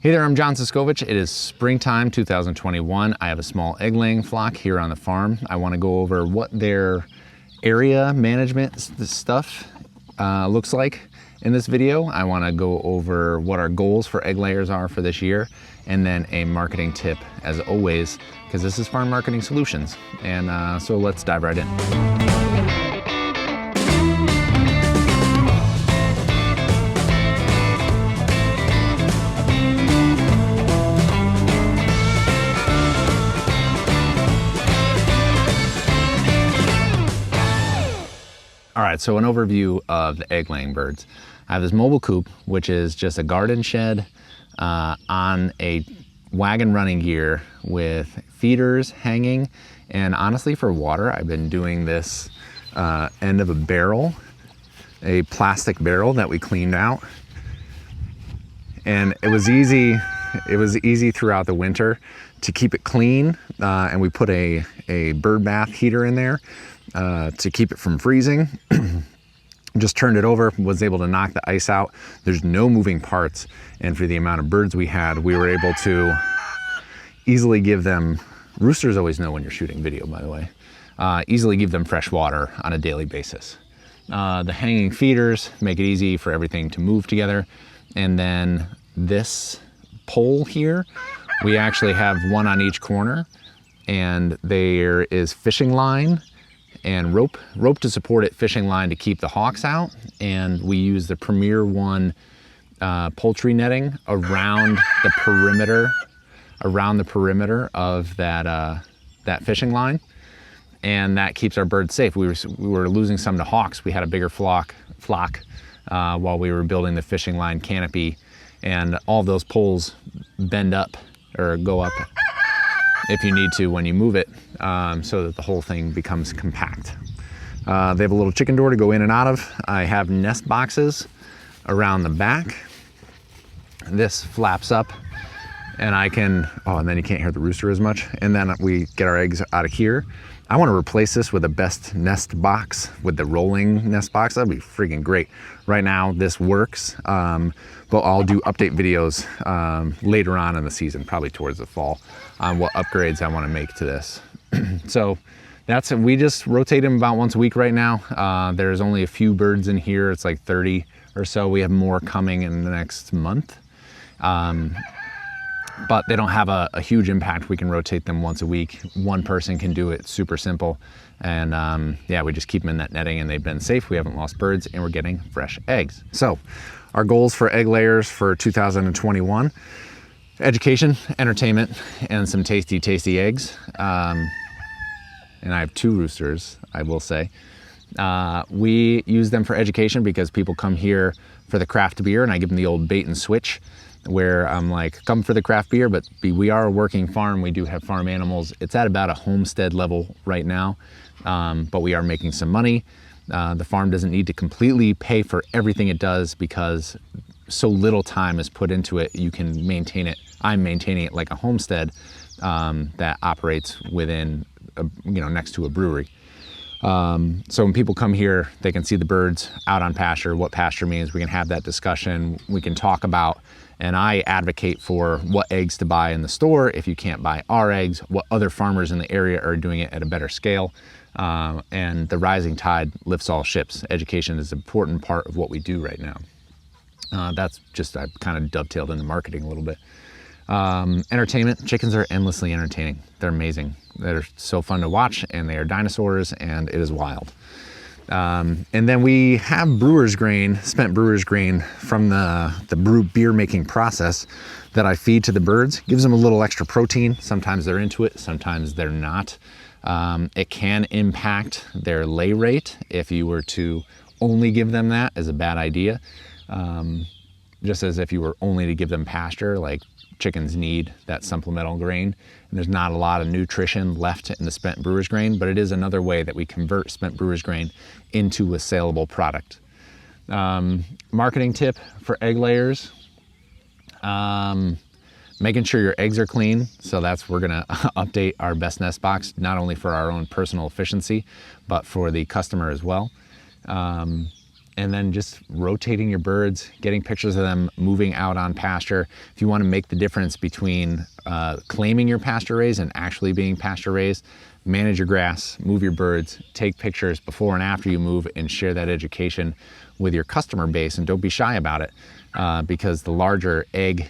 Hey there, I'm John Siskovich. It is springtime 2021. I have a small egg laying flock here on the farm. I want to go over what their area management stuff looks like in this video. I want to go over what our goals for egg layers are for this year, and then a marketing tip as always, because this is Farm Marketing Solutions. And so let's dive right in. All right, so an overview of the egg laying birds. I have this mobile coop, which is just a garden shed on a wagon running gear with feeders hanging. And honestly, for water, I've been doing this end of a barrel, a plastic barrel that we cleaned out. And it was easy throughout the winter to keep it clean. And we put a bird bath heater in there to keep it from freezing. Just turned it over, was able to knock the ice out. There's no moving parts. And for the amount of birds we had, we were able to easily give them, roosters always know when you're shooting video, by the way, easily give them fresh water on a daily basis. The hanging feeders make it easy for everything to move together. And then this pole here, we actually have one on each corner, and there is fishing line and rope to support it, fishing line to keep the hawks out. And we use the Premier One poultry netting around the perimeter of that fishing line, and that keeps our birds safe. We were losing some to hawks. We had a bigger flock while we were building the fishing line canopy, and all of those poles bend up or go up if you need to when you move it, so that the whole thing becomes compact. They have a little chicken door to go in and out of. I have nest boxes around the back. This flaps up, and I can, and then you can't hear the rooster as much. And then we get our eggs out of here. I want to replace this with a best nest box, with the rolling nest box. That'd be freaking great. Right now, this works, but I'll do update videos later on in the season, probably towards the fall, on what upgrades I want to make to this. So we just rotate them about once a week right now. There's only a few birds in here. It's like 30 or so. We have more coming in the next month. But they don't have a huge impact. We can rotate them once a week. One person can do it, super simple. And yeah, we just keep them in that netting, and they've been safe. We haven't lost birds, and we're getting fresh eggs. So our goals for egg layers for 2021, education, entertainment, and some tasty, tasty eggs. And I have 2 roosters, I will say. We use them for education because people come here for the craft beer, and I give them the old bait and switch, where I'm like, come for the craft beer, but we are a working farm. We do have farm animals. It's at about a homestead level right now, but we are making some money. The farm doesn't need to completely pay for everything it does because so little time is put into it. You can maintain it. I'm maintaining it like a homestead that operates within, next to a brewery. So when people come here, they can see the birds out on pasture, what pasture means. We can have that discussion. We can talk about, and I advocate for what eggs to buy in the store if you can't buy our eggs, what other farmers in the area are doing it at a better scale. And the rising tide lifts all ships. Education is an important part of what we do right now. That's just, I've kind of dovetailed into marketing a little bit. Entertainment, chickens are endlessly entertaining. They're amazing. They're so fun to watch, and they are dinosaurs, and it is wild. And then we have brewer's grain, spent brewer's grain from the beer making process that I feed to the birds. Gives them a little extra protein. Sometimes they're into it, sometimes they're not. It can impact their lay rate. If you were to only give them that, is a bad idea. Just as if you were only to give them pasture, like chickens need that supplemental grain. And there's not a lot of nutrition left in the spent brewer's grain, but it is another way that we convert spent brewer's grain into a saleable product. Marketing tip for egg layers, making sure your eggs are clean. So we're gonna update our best nest box, not only for our own personal efficiency, but for the customer as well. and then just rotating your birds, getting pictures of them moving out on pasture. If you want to make the difference between claiming your pasture raised and actually being pasture raised, manage your grass, move your birds, take pictures before and after you move, and share that education with your customer base, and don't be shy about it, because the larger egg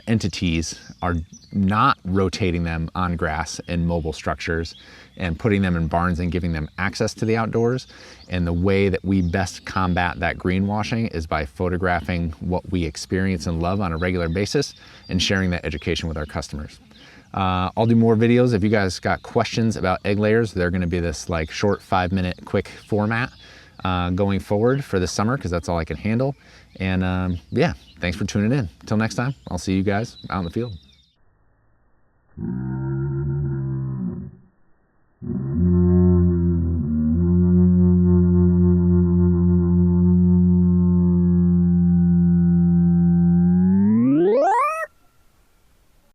entities are not rotating them on grass and mobile structures and putting them in barns and giving them access to the outdoors. And the way that we best combat that greenwashing is by photographing what we experience and love on a regular basis and sharing that education with our customers. I'll do more videos. If you guys got questions about egg layers, they're going to be this like short 5-minute quick format going forward for the summer, because that's all I can handle. And yeah, thanks for tuning in. Until next time, I'll see you guys out in the field.